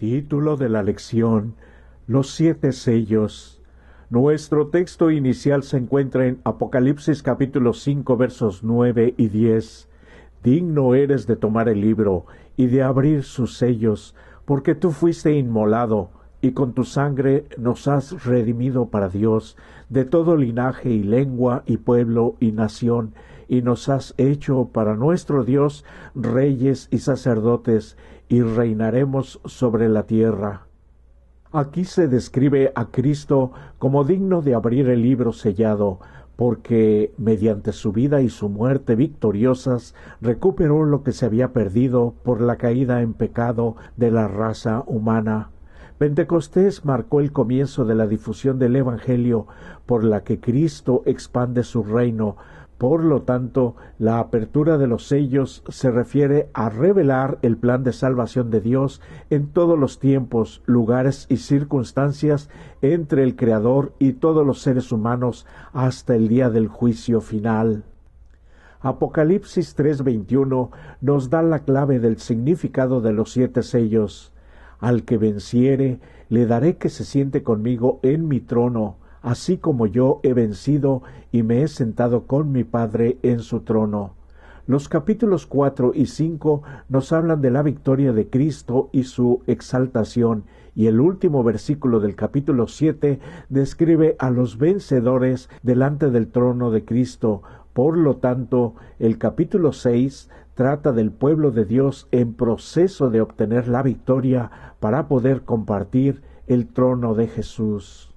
Título de la lección: Los 7 sellos. Nuestro texto inicial se encuentra en Apocalipsis capítulo 5 versos 9 y 10. Digno eres de tomar el libro y de abrir sus sellos, porque tú fuiste inmolado, y con tu sangre nos has redimido para Dios, de todo linaje y lengua y pueblo y nación, y nos has hecho para nuestro Dios reyes y sacerdotes, y reinaremos sobre la tierra. Aquí se describe a Cristo como digno de abrir el libro sellado, porque mediante su vida y su muerte victoriosas recuperó lo que se había perdido por la caída en pecado de la raza humana. Pentecostés marcó el comienzo de la difusión del Evangelio, por la que Cristo expande su reino. Por lo tanto, la apertura de los sellos se refiere a revelar el plan de salvación de Dios en todos los tiempos, lugares y circunstancias entre el Creador y todos los seres humanos hasta el día del juicio final. Apocalipsis 3:21 nos da la clave del significado de los 7 sellos. Al que venciere, le daré que se siente conmigo en mi trono, así como yo he vencido y me he sentado con mi Padre en su trono. Los capítulos 4 y 5 nos hablan de la victoria de Cristo y su exaltación, y el último versículo del capítulo 7 describe a los vencedores delante del trono de Cristo. Por lo tanto, el capítulo 6 trata del pueblo de Dios en proceso de obtener la victoria para poder compartir el trono de Jesús.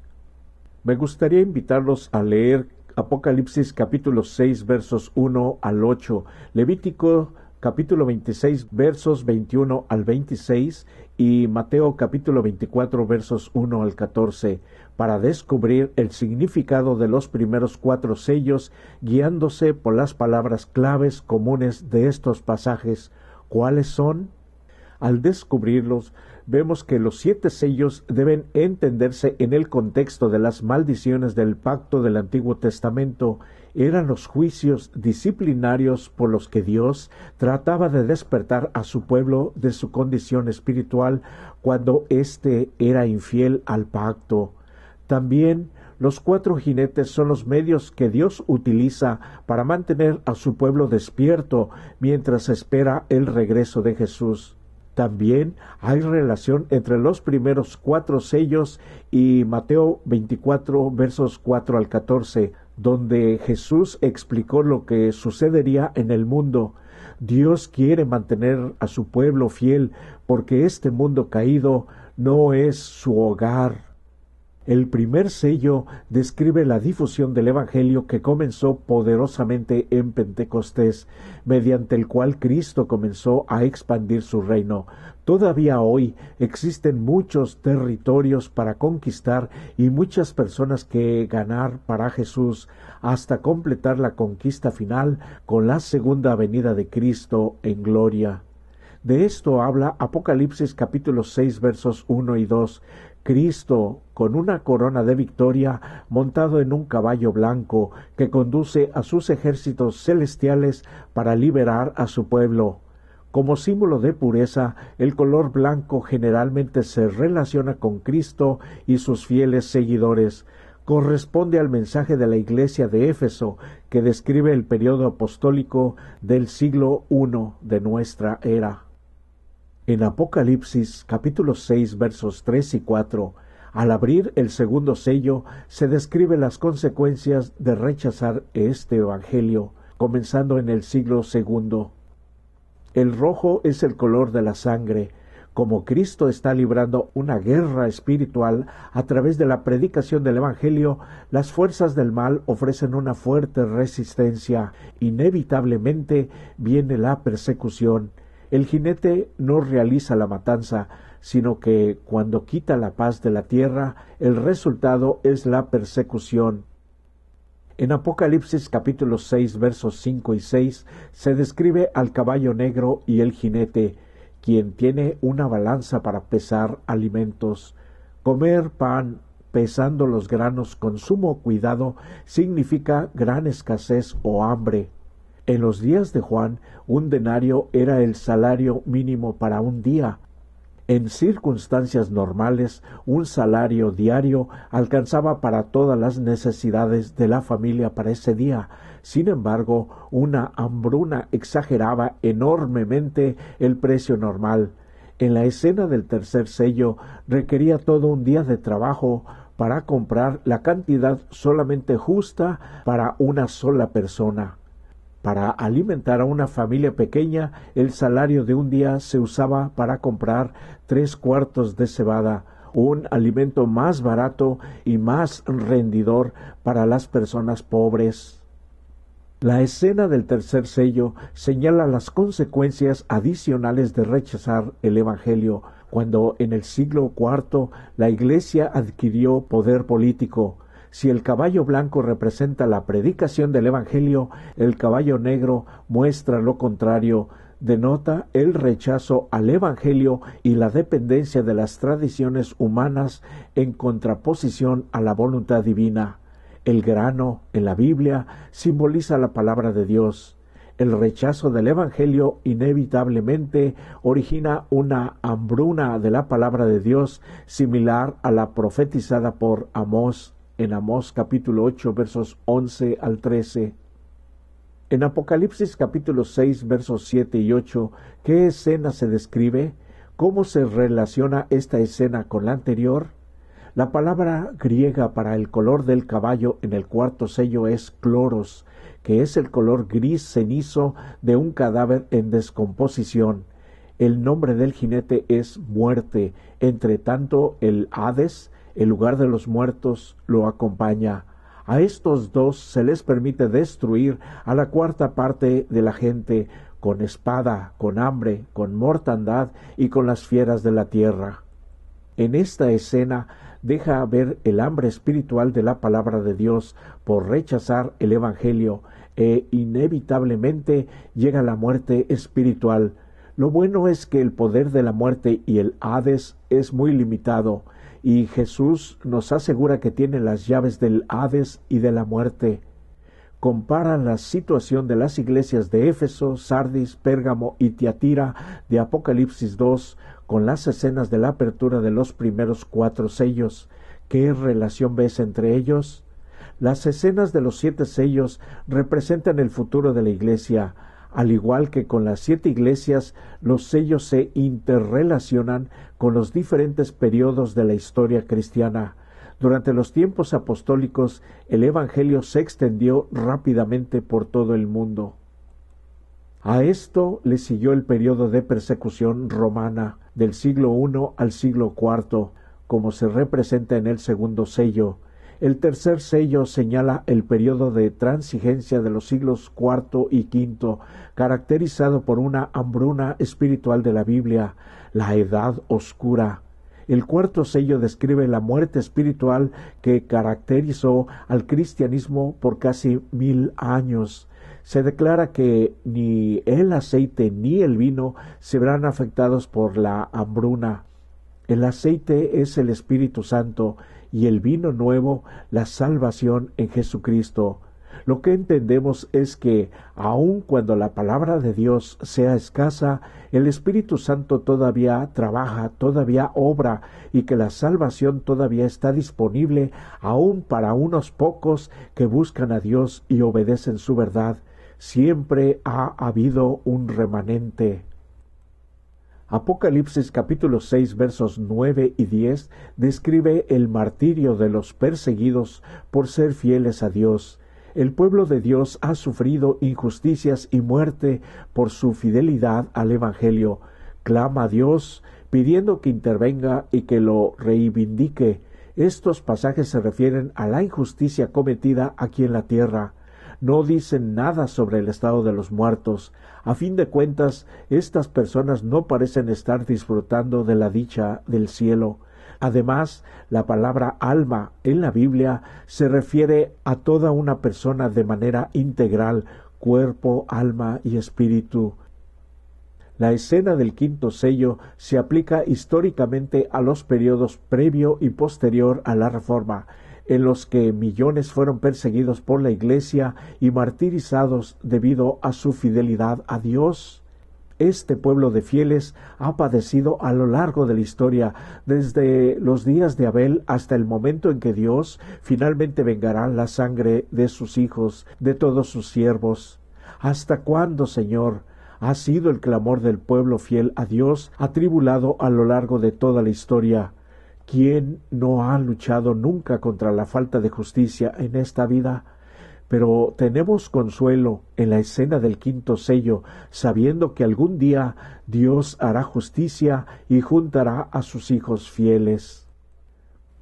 Me gustaría invitarlos a leer Apocalipsis capítulo 6 versos 1 al 8, Levítico capítulo 26 versos 21 al 26 y Mateo capítulo 24 versos 1 al 14, para descubrir el significado de los primeros 4 sellos, guiándose por las palabras claves comunes de estos pasajes. ¿Cuáles son? Al descubrirlos, vemos que los 7 sellos deben entenderse en el contexto de las maldiciones del pacto del Antiguo Testamento. Eran los juicios disciplinarios por los que Dios trataba de despertar a su pueblo de su condición espiritual cuando éste era infiel al pacto. También los 4 jinetes son los medios que Dios utiliza para mantener a su pueblo despierto mientras espera el regreso de Jesús. También hay relación entre los primeros 4 sellos y Mateo 24 versos 4 al 14, donde Jesús explicó lo que sucedería en el mundo. Dios quiere mantener a su pueblo fiel porque este mundo caído no es su hogar. El primer sello describe la difusión del Evangelio que comenzó poderosamente en Pentecostés, mediante el cual Cristo comenzó a expandir su reino. Todavía hoy existen muchos territorios para conquistar y muchas personas que ganar para Jesús, hasta completar la conquista final con la segunda venida de Cristo en gloria. De esto habla Apocalipsis capítulo 6 versos 1 y 2. Cristo, con una corona de victoria, montado en un caballo blanco, que conduce a sus ejércitos celestiales para liberar a su pueblo. Como símbolo de pureza, el color blanco generalmente se relaciona con Cristo y sus fieles seguidores. Corresponde al mensaje de la iglesia de Éfeso, que describe el periodo apostólico del siglo I de nuestra era. En Apocalipsis capítulo 6 versos 3 y 4, al abrir el segundo sello, se describe las consecuencias de rechazar este evangelio, comenzando en el siglo II. El rojo es el color de la sangre. Como Cristo está librando una guerra espiritual a través de la predicación del evangelio, las fuerzas del mal ofrecen una fuerte resistencia. Inevitablemente viene la persecución. El jinete no realiza la matanza, sino que cuando quita la paz de la tierra, el resultado es la persecución. En Apocalipsis capítulo 6 versos 5 y 6 se describe al caballo negro y el jinete, quien tiene una balanza para pesar alimentos. Comer pan pesando los granos con sumo cuidado significa gran escasez o hambre. En los días de Juan, un denario era el salario mínimo para un día. En circunstancias normales, un salario diario alcanzaba para todas las necesidades de la familia para ese día. Sin embargo, una hambruna exageraba enormemente el precio normal. En la escena del tercer sello requería todo un día de trabajo para comprar la cantidad solamente justa para una sola persona. Para alimentar a una familia pequeña, el salario de un día se usaba para comprar 3 cuartos de cebada, un alimento más barato y más rendidor para las personas pobres. La escena del tercer sello señala las consecuencias adicionales de rechazar el Evangelio, cuando en el siglo IV la Iglesia adquirió poder político. Si el caballo blanco representa la predicación del Evangelio, el caballo negro muestra lo contrario, denota el rechazo al Evangelio y la dependencia de las tradiciones humanas en contraposición a la voluntad divina. El grano, en la Biblia, simboliza la palabra de Dios. El rechazo del Evangelio inevitablemente origina una hambruna de la palabra de Dios similar a la profetizada por Amós en Amós capítulo 8 versos 11 al 13. En Apocalipsis capítulo 6 versos 7 y 8, ¿qué escena se describe? ¿Cómo se relaciona esta escena con la anterior? La palabra griega para el color del caballo en el cuarto sello es cloros, que es el color gris cenizo de un cadáver en descomposición. El nombre del jinete es muerte, entre tanto el Hades, el lugar de los muertos, lo acompaña. A estos dos se les permite destruir a la cuarta parte de la gente, con espada, con hambre, con mortandad y con las fieras de la tierra. En esta escena deja ver el hambre espiritual de la palabra de Dios por rechazar el Evangelio, e inevitablemente llega la muerte espiritual. Lo bueno es que el poder de la muerte y el Hades es muy limitado, y Jesús nos asegura que tiene las llaves del Hades y de la muerte. Compara la situación de las iglesias de Éfeso, Sardis, Pérgamo y Tiatira de Apocalipsis 2 con las escenas de la apertura de los primeros 4 sellos. ¿Qué relación ves entre ellos? Las escenas de los 7 sellos representan el futuro de la iglesia. Al igual que con las 7 iglesias, los sellos se interrelacionan con los diferentes periodos de la historia cristiana. Durante los tiempos apostólicos, el Evangelio se extendió rápidamente por todo el mundo. A esto le siguió el periodo de persecución romana, del siglo I al siglo IV, como se representa en el segundo sello. El tercer sello señala el periodo de transigencia de los siglos IV y V, caracterizado por una hambruna espiritual de la Biblia, la Edad Oscura. El cuarto sello describe la muerte espiritual que caracterizó al cristianismo por casi 1000 años. Se declara que ni el aceite ni el vino se verán afectados por la hambruna. El aceite es el Espíritu Santo y el vino nuevo la salvación en Jesucristo. Lo que entendemos es que, aun cuando la palabra de Dios sea escasa, el Espíritu Santo todavía trabaja, todavía obra, y que la salvación todavía está disponible aun para unos pocos que buscan a Dios y obedecen su verdad. Siempre ha habido un remanente. Apocalipsis capítulo 6 versos 9 y 10 describe el martirio de los perseguidos por ser fieles a Dios. El pueblo de Dios ha sufrido injusticias y muerte por su fidelidad al Evangelio. Clama a Dios pidiendo que intervenga y que lo reivindique. Estos pasajes se refieren a la injusticia cometida aquí en la tierra. No dicen nada sobre el estado de los muertos. A fin de cuentas, estas personas no parecen estar disfrutando de la dicha del cielo. Además, la palabra alma en la Biblia se refiere a toda una persona de manera integral, cuerpo, alma y espíritu. La escena del quinto sello se aplica históricamente a los periodos previo y posterior a la Reforma, en los que millones fueron perseguidos por la Iglesia y martirizados debido a su fidelidad a Dios. este pueblo de fieles ha padecido a lo largo de la historia, desde los días de Abel hasta el momento en que Dios finalmente vengará la sangre de sus hijos, de todos sus siervos. ¿Hasta cuándo, Señor, ha sido el clamor del pueblo fiel a Dios atribulado a lo largo de toda la historia? ¿Quién no ha luchado nunca contra la falta de justicia en esta vida? Pero tenemos consuelo en la escena del quinto sello, sabiendo que algún día Dios hará justicia y juntará a sus hijos fieles.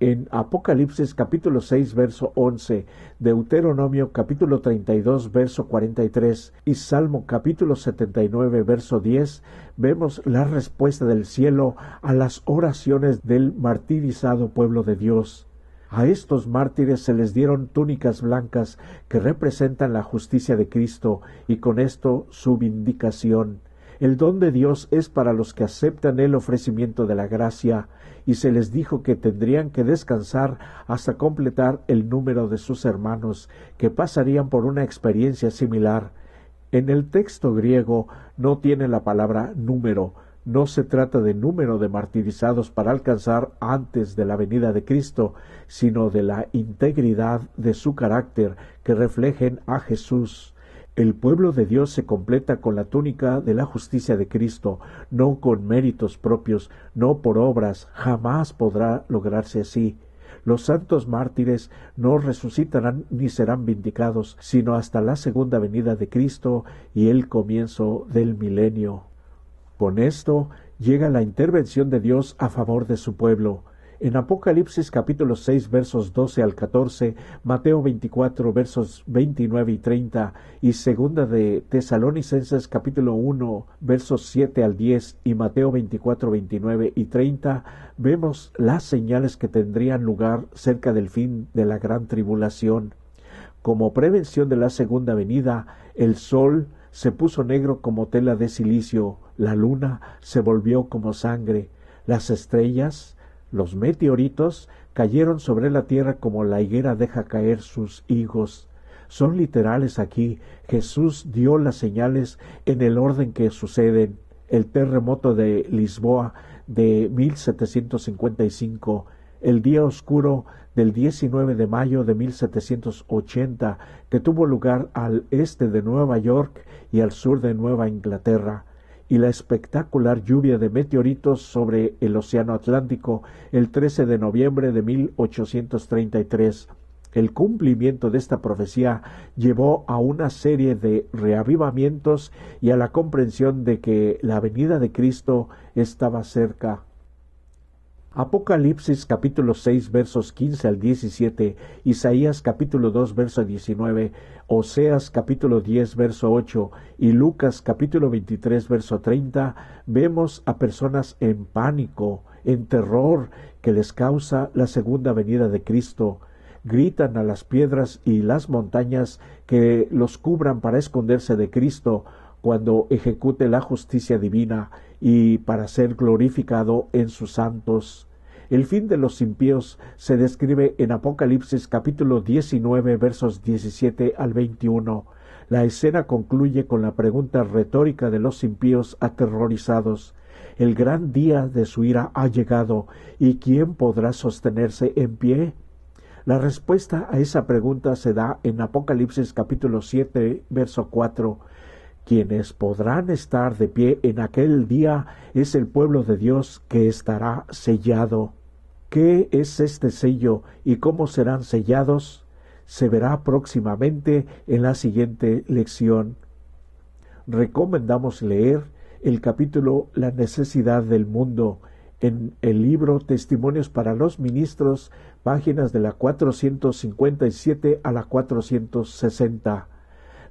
En Apocalipsis capítulo 6 verso 11, Deuteronomio capítulo 32 verso 43 y Salmo capítulo 79 verso 10, vemos la respuesta del cielo a las oraciones del martirizado pueblo de Dios. A estos mártires se les dieron túnicas blancas que representan la justicia de Cristo y con esto su vindicación. El don de Dios es para los que aceptan el ofrecimiento de la gracia, y se les dijo que tendrían que descansar hasta completar el número de sus hermanos, que pasarían por una experiencia similar. En el texto griego no tiene la palabra número. No se trata de número de martirizados para alcanzar antes de la venida de Cristo, sino de la integridad de su carácter que reflejen a Jesús. El pueblo de Dios se completa con la túnica de la justicia de Cristo, no con méritos propios, no por obras, jamás podrá lograrse así. Los santos mártires no resucitarán ni serán vindicados, sino hasta la segunda venida de Cristo y el comienzo del milenio. Con esto llega la intervención de Dios a favor de su pueblo. En Apocalipsis capítulo 6 versos 12 al 14, Mateo 24 versos 29 y 30 y segunda de Tesalonicenses capítulo 1 versos 7 al 10 y Mateo 24, 29 y 30, vemos las señales que tendrían lugar cerca del fin de la gran tribulación. Como prevención de la segunda venida, el sol se puso negro como tela de silicio, la luna se volvió como sangre, las estrellas, los meteoritos cayeron sobre la tierra como la higuera deja caer sus higos. Son literales aquí. Jesús dio las señales en el orden que suceden. El terremoto de Lisboa de 1755, el día oscuro del 19 de mayo de 1780, que tuvo lugar al este de Nueva York y al sur de Nueva Inglaterra, y la espectacular lluvia de meteoritos sobre el Océano Atlántico el 13 de noviembre de 1833. El cumplimiento de esta profecía llevó a una serie de reavivamientos y a la comprensión de que la venida de Cristo estaba cerca. Apocalipsis capítulo 6 versos 15 al 17, Isaías capítulo 2 verso 19, Oseas capítulo 10 verso 8 y Lucas capítulo 23 verso 30, vemos a personas en pánico, en terror que les causa la segunda venida de Cristo. Gritan a las piedras y las montañas que los cubran para esconderse de Cristo cuando ejecute la justicia divina y para ser glorificado en sus santos. El fin de los impíos se describe en Apocalipsis capítulo 19 versos 17 al 21. La escena concluye con la pregunta retórica de los impíos aterrorizados. El gran día de su ira ha llegado, ¿y quién podrá sostenerse en pie? La respuesta a esa pregunta se da en Apocalipsis capítulo 7 verso 4. Quienes podrán estar de pie en aquel día es el pueblo de Dios que estará sellado. ¿Qué es este sello y cómo serán sellados? Se verá próximamente en la siguiente lección. Recomendamos leer el capítulo La necesidad del mundo en el libro Testimonios para los Ministros, páginas de la 457 a la 460.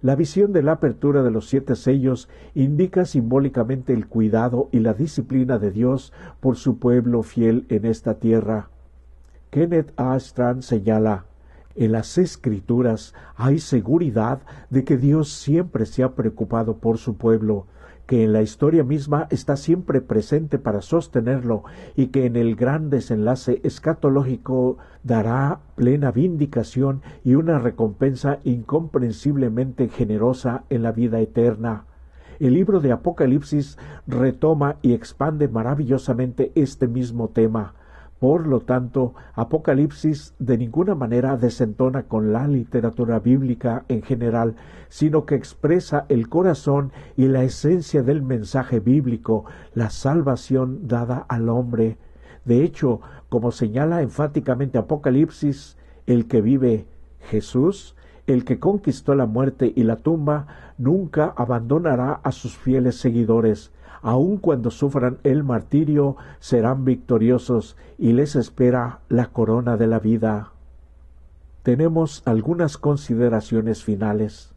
La visión de la apertura de los 7 sellos indica simbólicamente el cuidado y la disciplina de Dios por su pueblo fiel en esta tierra. Kenneth A. Strand señala: en las Escrituras hay seguridad de que Dios siempre se ha preocupado por su pueblo, que en la historia misma está siempre presente para sostenerlo y que en el gran desenlace escatológico dará plena vindicación y una recompensa incomprensiblemente generosa en la vida eterna. El libro de Apocalipsis retoma y expande maravillosamente este mismo tema. Por lo tanto, Apocalipsis de ninguna manera desentona con la literatura bíblica en general, sino que expresa el corazón y la esencia del mensaje bíblico, la salvación dada al hombre. De hecho, como señala enfáticamente Apocalipsis, el que vive Jesús, el que conquistó la muerte y la tumba, nunca abandonará a sus fieles seguidores. Aun cuando sufran el martirio, serán victoriosos y les espera la corona de la vida. Tenemos algunas consideraciones finales.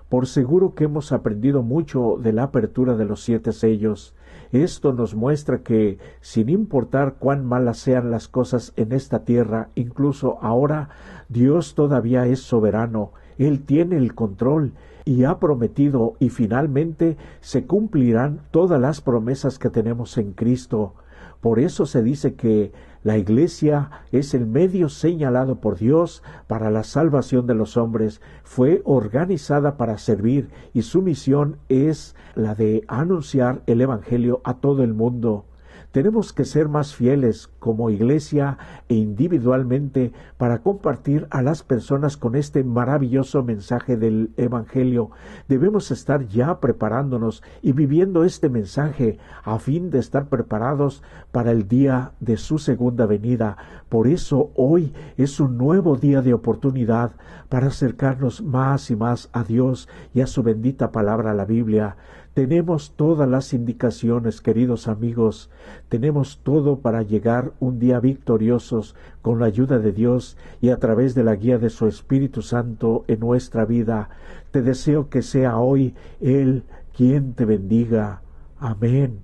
Por seguro que hemos aprendido mucho de la apertura de los 7 sellos. Esto nos muestra que, sin importar cuán malas sean las cosas en esta tierra, incluso ahora, Dios todavía es soberano. Él tiene el control y ha prometido, y finalmente se cumplirán todas las promesas que tenemos en Cristo. Por eso se dice que la Iglesia es el medio señalado por Dios para la salvación de los hombres. Fue organizada para servir y su misión es la de anunciar el Evangelio a todo el mundo. Tenemos que ser más fieles como iglesia e individualmente para compartir a las personas con este maravilloso mensaje del Evangelio. Debemos estar ya preparándonos y viviendo este mensaje a fin de estar preparados para el día de su segunda venida. Por eso hoy es un nuevo día de oportunidad para acercarnos más y más a Dios y a su bendita palabra, la Biblia. Tenemos todas las indicaciones, queridos amigos. Tenemos todo para llegar un día victoriosos con la ayuda de Dios y a través de la guía de su Espíritu Santo en nuestra vida. Te deseo que sea hoy Él quien te bendiga. Amén.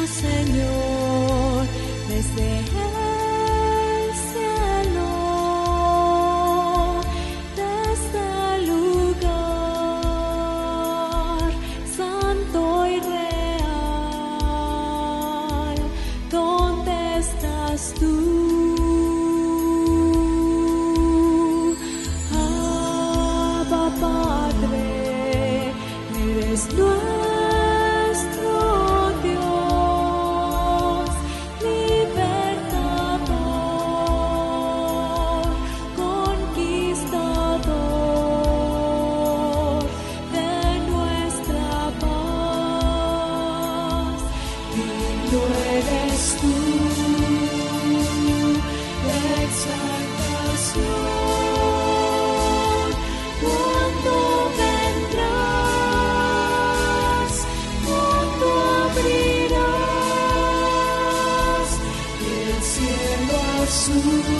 Señor, desde el cielo, desde el lugar santo y real, ¿dónde estás tú? Abba Padre, eres nuestro Jesús.